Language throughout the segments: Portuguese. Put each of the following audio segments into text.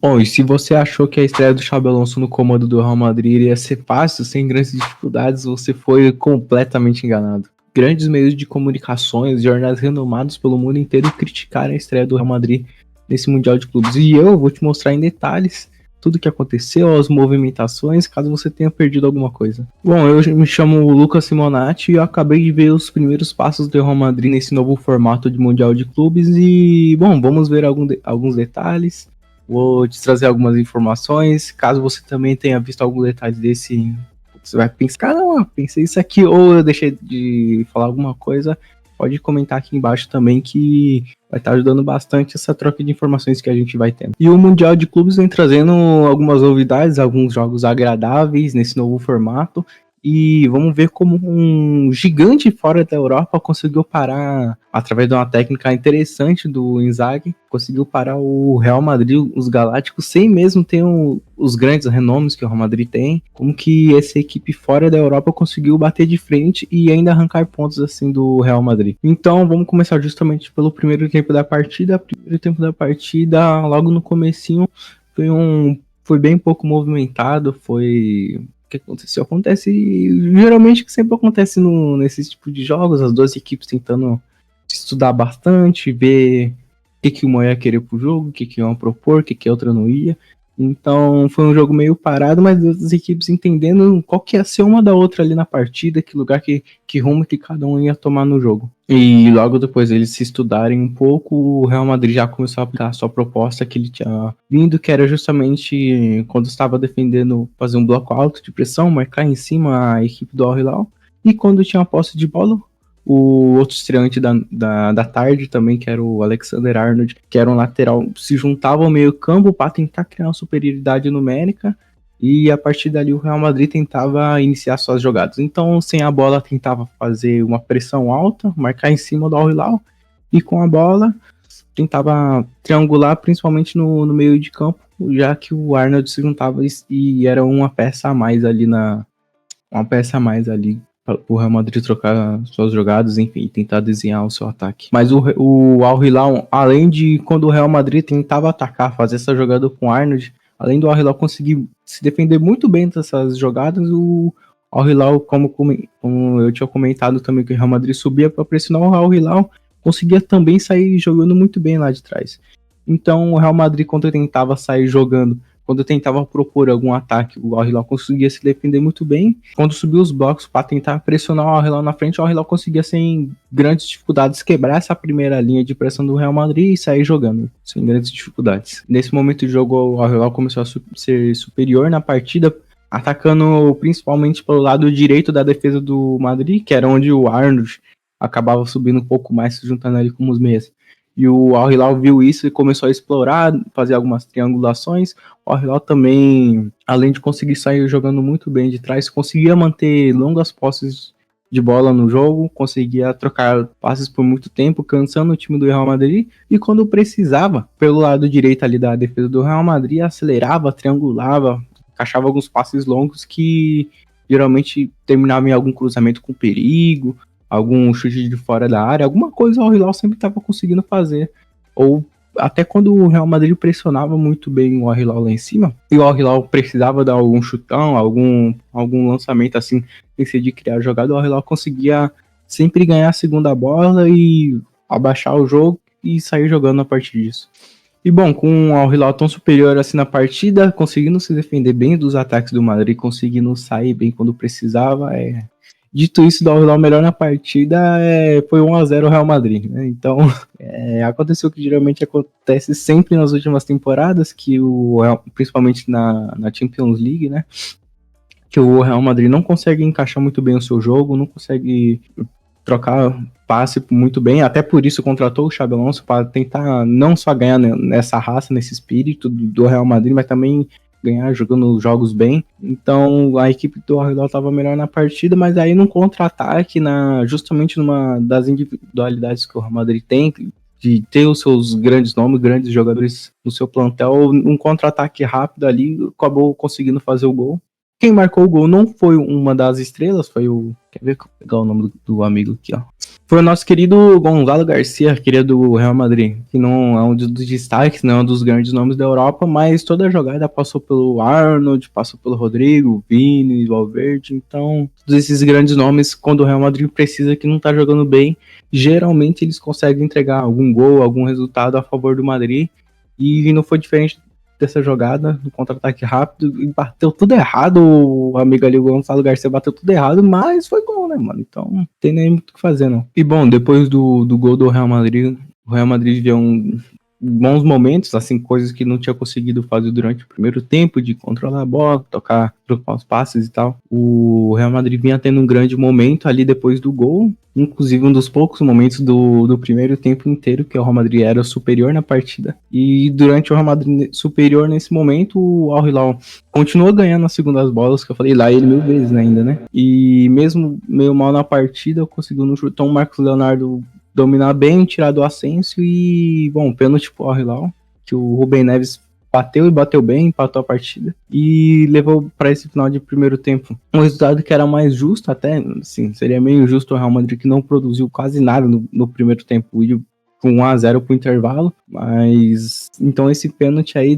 Bom, e se você achou que a estreia do Xabi Alonso no comando do Real Madrid iria ser fácil, sem grandes dificuldades, você foi completamente enganado. Grandes meios de comunicações, jornais renomados pelo mundo inteiro criticaram a estreia do Real Madrid nesse Mundial de Clubes. E eu vou te mostrar em detalhes tudo o que aconteceu, as movimentações, caso você tenha perdido alguma coisa. Bom, eu me chamo Lucas Simonatti e eu acabei de ver os primeiros passos do Real Madrid nesse novo formato de Mundial de Clubes e, bom, vamos ver alguns detalhes. Vou te trazer algumas informações. Caso você também tenha visto algum detalhe desse, você vai pensar, caramba, pensei isso aqui, ou eu deixei de falar alguma coisa, pode comentar aqui embaixo também que vai estar ajudando bastante essa troca de informações que a gente vai tendo. E o Mundial de Clubes vem trazendo algumas novidades, alguns jogos agradáveis nesse novo formato. E vamos ver como um gigante fora da Europa conseguiu parar, através de uma técnica interessante do Inzaghi, conseguiu parar o Real Madrid, os Galácticos, sem mesmo ter os grandes renomes que o Real Madrid tem. Como que essa equipe fora da Europa conseguiu bater de frente e ainda arrancar pontos assim do Real Madrid. Então vamos começar justamente pelo primeiro tempo da partida. O primeiro tempo da partida, logo no comecinho, foi bem pouco movimentado, o que aconteceu? Acontece geralmente que sempre acontece nesses tipos de jogos, as duas equipes tentando estudar bastante, ver o que uma ia querer pro jogo, o que iam propor, o que a outra não ia. Então foi um jogo meio parado, mas as equipes entendendo qual que ia ser uma da outra ali na partida, que lugar, que rumo que cada um ia tomar no jogo. E logo depois eles se estudarem um pouco, o Real Madrid já começou a aplicar a sua proposta que ele tinha vindo, que era justamente quando estava defendendo, fazer um bloco alto de pressão, marcar em cima a equipe do Al Hilal. E quando tinha a posse de bola, o outro estreante da tarde também, que era o Alexander Arnold, que era um lateral, se juntava ao meio campo para tentar criar uma superioridade numérica, e a partir dali o Real Madrid tentava iniciar suas jogadas. Então, sem a bola, tentava fazer uma pressão alta, marcar em cima do Al Hilal, e com a bola tentava triangular, principalmente no meio de campo, já que o Arnold se juntava e era uma peça a mais ali o Real Madrid trocar suas jogadas, enfim, tentar desenhar o seu ataque. Mas o Al Hilal, além de quando o Real Madrid tentava atacar, fazer essa jogada com o Arnold, além do Al Hilal conseguir se defender muito bem dessas jogadas, o Al Hilal, como eu tinha comentado também, que o Real Madrid subia para pressionar, o Al Hilal conseguia também sair jogando muito bem lá de trás. Então o Real Madrid, quando tentava sair jogando, quando tentava propor algum ataque, o Al Hilal conseguia se defender muito bem. Quando subiu os blocos para tentar pressionar o Al Hilal na frente, o Al Hilal conseguia, sem grandes dificuldades, quebrar essa primeira linha de pressão do Real Madrid e sair jogando, sem grandes dificuldades. Nesse momento do jogo, o Al Hilal começou a ser superior na partida, atacando principalmente pelo lado direito da defesa do Madrid, que era onde o Arnold acabava subindo um pouco mais, se juntando ali com os meias. E o Al Hilal viu isso e começou a explorar, fazer algumas triangulações. O Al Hilal também, além de conseguir sair jogando muito bem de trás, conseguia manter longas posses de bola no jogo, conseguia trocar passes por muito tempo, cansando o time do Real Madrid. E quando precisava, pelo lado direito ali da defesa do Real Madrid, acelerava, triangulava, encaixava alguns passes longos que geralmente terminavam em algum cruzamento com perigo, algum chute de fora da área, alguma coisa o Hilal sempre estava conseguindo fazer. Ou até quando o Real Madrid pressionava muito bem o Hilal lá em cima, e o Hilal precisava dar algum chutão, algum lançamento assim, decidir criar a jogada, o Hilal conseguia sempre ganhar a segunda bola e abaixar o jogo e sair jogando a partir disso. E bom, com o Hilal tão superior assim na partida, conseguindo se defender bem dos ataques do Madrid, conseguindo sair bem quando precisava, dito isso, do Al Hilal melhor na partida foi 1-0 o Real Madrid, né? Então, aconteceu o que geralmente acontece sempre nas últimas temporadas, que principalmente na Champions League, né? Que o Real Madrid não consegue encaixar muito bem o seu jogo, não consegue trocar passe muito bem, até por isso contratou o Xabi Alonso para tentar não só ganhar nessa raça, nesse espírito do Real Madrid, mas também ganhar jogando jogos bem. Então a equipe do Al Hilal estava melhor na partida, mas aí num contra-ataque, justamente numa das individualidades que o Real Madrid tem, de ter os seus grandes nomes, grandes jogadores no seu plantel, um contra-ataque rápido ali, acabou conseguindo fazer o gol. Quem marcou o gol não foi uma das estrelas, foi o... Quer ver? Vou pegar o nome do amigo aqui, ó. Foi o nosso querido Gonzalo Garcia, querido do Real Madrid, que não é um dos destaques, não é um dos grandes nomes da Europa, mas toda a jogada passou pelo Arnold, passou pelo Rodrigo, Vini, Valverde, então todos esses grandes nomes, quando o Real Madrid precisa que não tá jogando bem, geralmente eles conseguem entregar algum gol, algum resultado a favor do Madrid, e não foi diferente dessa jogada, do contra-ataque rápido, e bateu tudo errado, o amigo ali, o Gonçalo Garcia, bateu tudo errado, mas foi gol, né, mano? Então, não tem nem muito o que fazer, não. E, bom, depois do gol do Real Madrid, o Real Madrid viveu bons momentos, assim, coisas que não tinha conseguido fazer durante o primeiro tempo, de controlar a bola, trocar os passes e tal. O Real Madrid vinha tendo um grande momento ali depois do gol, inclusive um dos poucos momentos do primeiro tempo inteiro que o Real Madrid era superior na partida. E durante o Real Madrid superior nesse momento, o Al Hilal continuou ganhando as segundas bolas, que eu falei lá ele 1000 vezes ainda, né? E mesmo meio mal na partida, conseguiu no chutão o Marcos Leonardo dominar bem, tirar do Asensio e, bom, pênalti pro Al Hilal, que o Rubem Neves bateu e bateu bem, empatou a partida e levou para esse final de primeiro tempo um resultado que era mais justo até, assim, seria meio justo o Real Madrid que não produziu quase nada no primeiro tempo e com 1-0 pro intervalo, mas então esse pênalti aí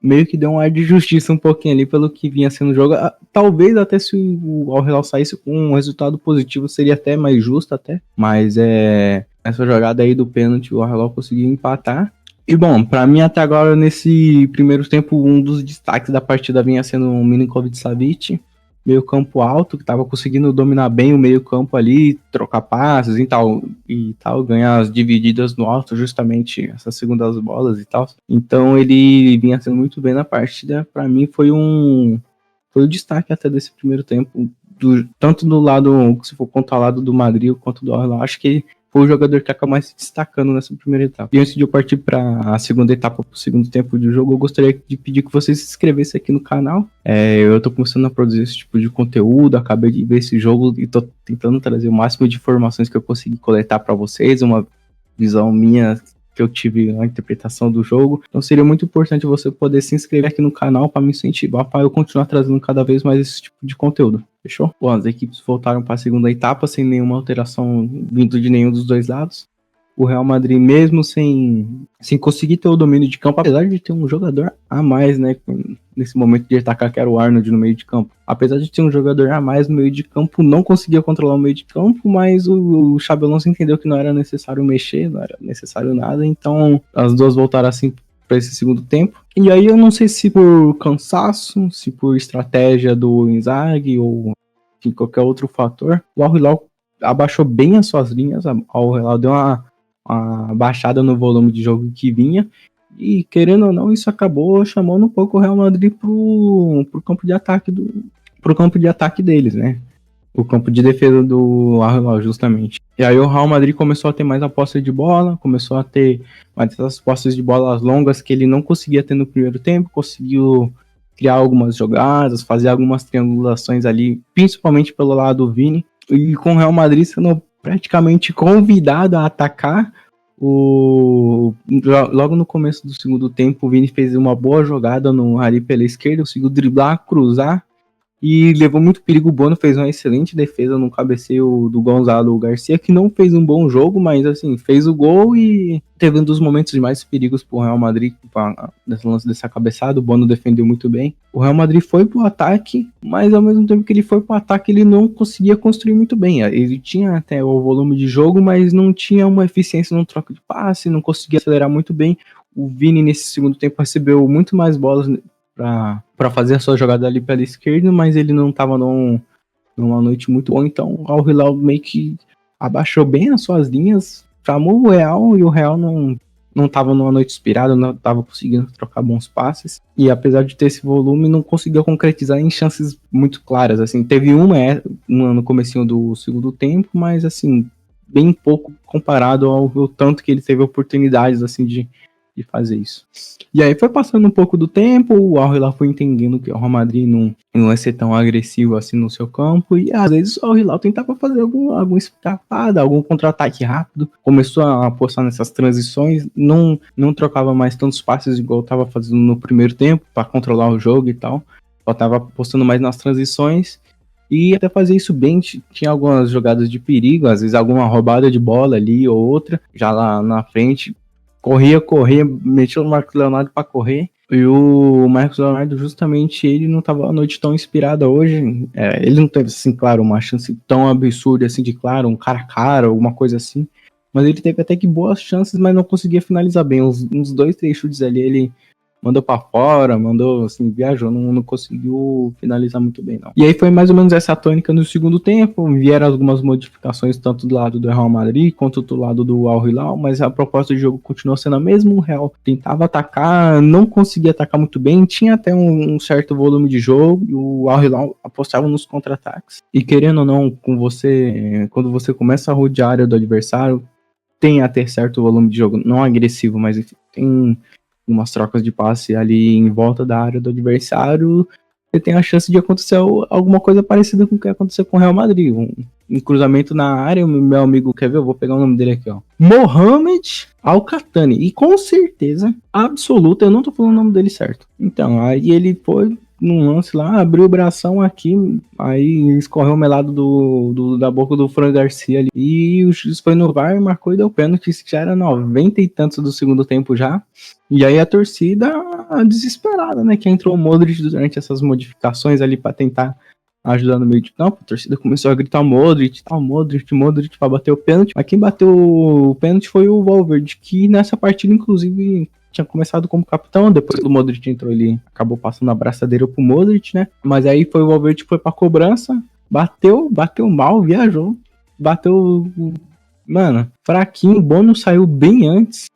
meio que deu um ar de justiça um pouquinho ali pelo que vinha sendo o jogo. Talvez até se o Al Hilal saísse com um resultado positivo seria até mais justo até, mas essa jogada aí do pênalti o Al Hilal conseguiu empatar. E bom, pra mim até agora nesse primeiro tempo um dos destaques da partida vinha sendo o Milinkovic-Savic, meio campo alto, que tava conseguindo dominar bem o meio campo ali, trocar passes e tal, ganhar as divididas no alto, justamente essas segundas bolas e tal. Então ele vinha sendo muito bem na partida. Pra mim foi o destaque até desse primeiro tempo, tanto do lado, se for contar o lado do Madrid quanto do Al, acho que foi o jogador que acaba mais se destacando nessa primeira etapa. E antes de eu partir para a segunda etapa, para o segundo tempo de jogo, eu gostaria de pedir que você se inscrevesse aqui no canal. Eu tô começando a produzir esse tipo de conteúdo, acabei de ver esse jogo e tô tentando trazer o máximo de informações que eu consegui coletar para vocês, uma visão minha que eu tive na interpretação do jogo. Então seria muito importante você poder se inscrever aqui no canal para me incentivar, para eu continuar trazendo cada vez mais esse tipo de conteúdo. Fechou? Bom, as equipes voltaram para a segunda etapa sem nenhuma alteração vindo de nenhum dos dois lados. O Real Madrid, mesmo sem conseguir ter o domínio de campo, apesar de ter um jogador a mais, né, nesse momento de atacar, que era o Arnold no meio de campo. Apesar de ter um jogador a mais no meio de campo, não conseguia controlar o meio de campo, mas o Xabi Alonso entendeu que não era necessário mexer, não era necessário nada, então as duas voltaram assim para esse segundo tempo. E aí eu não sei se por cansaço, se por estratégia do Inzaghi ou enfim, qualquer outro fator, o Al Hilal abaixou bem as suas linhas, o Al Hilal deu uma baixada no volume de jogo que vinha, e querendo ou não, isso acabou chamando um pouco o Real Madrid pro campo de ataque pro campo de ataque deles, né? O campo de defesa do Al Hilal, justamente. E aí o Real Madrid começou a ter mais a posse de bola, começou a ter mais essas posses de bolas longas que ele não conseguia ter no primeiro tempo, conseguiu criar algumas jogadas, fazer algumas triangulações ali, principalmente pelo lado do Vini, e com o Real Madrid sendo praticamente convidado a atacar. Logo no começo do segundo tempo, o Vini fez uma boa jogada ali pela esquerda, conseguiu driblar, cruzar e levou muito perigo. O Bono fez uma excelente defesa no cabeceio do Gonzalo Garcia, que não fez um bom jogo, mas assim, fez o gol e teve um dos momentos de mais perigos pro Real Madrid nesse lance dessa cabeçada. O Bono defendeu muito bem. O Real Madrid foi pro ataque, mas ao mesmo tempo que ele foi pro ataque, ele não conseguia construir muito bem. Ele tinha até o volume de jogo, mas não tinha uma eficiência no troco de passe, não conseguia acelerar muito bem. O Vini nesse segundo tempo recebeu muito mais bolas para fazer a sua jogada ali pela esquerda, mas ele não estava numa noite muito boa, então o Al Hilal meio que abaixou bem as suas linhas, chamou o Real, e o Real não estava numa noite inspirada, não estava conseguindo trocar bons passes, e apesar de ter esse volume, não conseguiu concretizar em chances muito claras, assim, teve uma no comecinho do segundo tempo, mas assim, bem pouco comparado ao tanto que ele teve oportunidades, assim, de fazer isso. E aí foi passando um pouco do tempo, o Al Hilal foi entendendo que o Real Madrid não ia ser tão agressivo assim no seu campo, e às vezes o Al Hilal tentava fazer alguma escapada, algum contra-ataque rápido, começou a apostar nessas transições, não trocava mais tantos passes igual estava fazendo no primeiro tempo, para controlar o jogo e tal. só tava apostando mais nas transições e até fazer isso bem. Tinha algumas jogadas de perigo, às vezes alguma roubada de bola ali ou outra, já lá na frente, corria, metia o Marcos Leonardo para correr. E o Marcos Leonardo, justamente, ele não tava a noite tão inspirada hoje. Ele não teve, assim, claro, uma chance tão absurda, assim, de, claro, um cara a cara, alguma coisa assim. Mas ele teve até que boas chances, mas não conseguia finalizar bem. Uns 2, 3 chutes ali, ele mandou pra fora, mandou, assim, viajou, não conseguiu finalizar muito bem, não. E aí foi mais ou menos essa tônica no segundo tempo, vieram algumas modificações, tanto do lado do Real Madrid, quanto do lado do Al Hilal, mas a proposta de jogo continuou sendo a mesma. O Real tentava atacar, não conseguia atacar muito bem, tinha até um certo volume de jogo, e o Al Hilal apostava nos contra-ataques. E querendo ou não, quando você começa a rodear a área do adversário, tem até certo volume de jogo, não agressivo, mas tem umas trocas de passe ali em volta da área do adversário, você tem a chance de acontecer alguma coisa parecida com o que aconteceu com o Real Madrid. Um cruzamento na área, o meu amigo, quer ver? Eu vou pegar o nome dele aqui, ó. Mohamed Al-Khatani. E com certeza absoluta, eu não tô falando o nome dele certo. Então, aí ele foi num lance lá, abriu o bração aqui, aí escorreu o melado da boca do Fran Garcia ali. E o juiz foi no VAR, marcou e deu pênalti, já era 90 e tantos do segundo tempo já. E aí a torcida desesperada, né, que entrou o Modric durante essas modificações ali pra tentar ajudar no meio de campo. A torcida começou a gritar Modric pra bater o pênalti. Mas quem bateu o pênalti foi o Valverde, que nessa partida, inclusive, tinha começado como capitão. Depois do Modric entrou, ele acabou passando a braçadeira pro Modric, né? Mas aí foi o Valverde que foi pra cobrança, bateu mal, viajou, bateu, mano, fraquinho. O Bono saiu bem antes,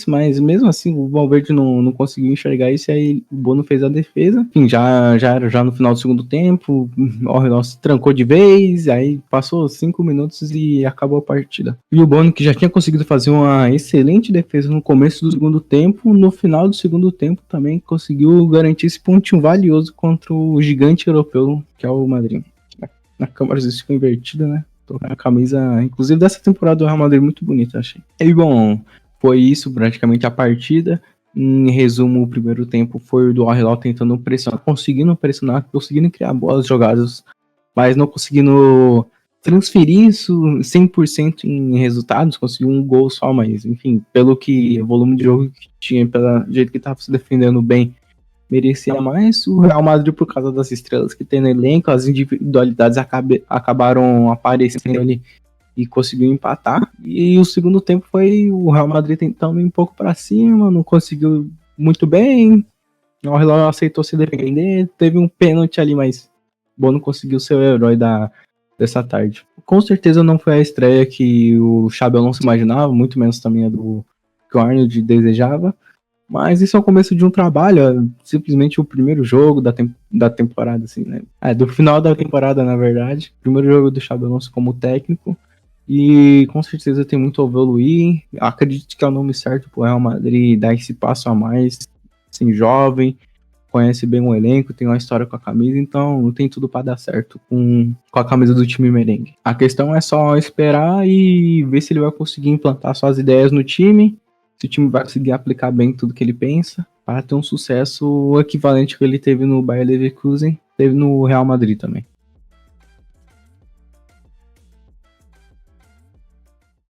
mas mesmo assim o Valverde não conseguiu enxergar isso, e aí o Bono fez a defesa. Enfim, já era no final do segundo tempo, o Real se trancou de vez, aí passou 5 minutos e acabou a partida. E o Bono, que já tinha conseguido fazer uma excelente defesa no começo do segundo tempo, no final do segundo tempo também conseguiu garantir esse pontinho valioso contra o gigante europeu, que é o Madrid. Na câmera isso ficou invertida, né? Tô com a camisa, inclusive dessa temporada do Real Madrid, muito bonita, achei. E bom, foi isso praticamente a partida. Em resumo, o primeiro tempo foi o do Al Hilal tentando pressionar, conseguindo criar boas jogadas, mas não conseguindo transferir isso 100% em resultados. Conseguiu um gol só, mas enfim, pelo que o volume de jogo que tinha, pelo jeito que estava se defendendo bem, merecia mais. O Real Madrid, por causa das estrelas que tem no elenco, as individualidades acabaram aparecendo ali e conseguiu empatar. E o segundo tempo foi o Real Madrid tentando ir um pouco para cima, não conseguiu muito bem. O Real aceitou se defender, teve um pênalti ali, mas o Bono conseguiu ser o herói dessa tarde. Com certeza não foi a estreia que o Xabi Alonso imaginava, muito menos também a do que o Arnold desejava. Mas isso é o começo de um trabalho, é simplesmente o primeiro jogo da temporada, assim, né? Do final da temporada, na verdade. Primeiro jogo do Xabi Alonso como técnico. E com certeza tem muito a evoluir. Acredito que é o nome certo pro Real Madrid dar esse passo a mais. Assim, jovem, conhece bem o elenco, tem uma história com a camisa, então tem tudo para dar certo com a camisa do time merengue. A questão é só esperar e ver se ele vai conseguir implantar suas ideias no time, se o time vai conseguir aplicar bem tudo que ele pensa, para ter um sucesso equivalente que ele teve no Bayer Leverkusen, teve no Real Madrid também.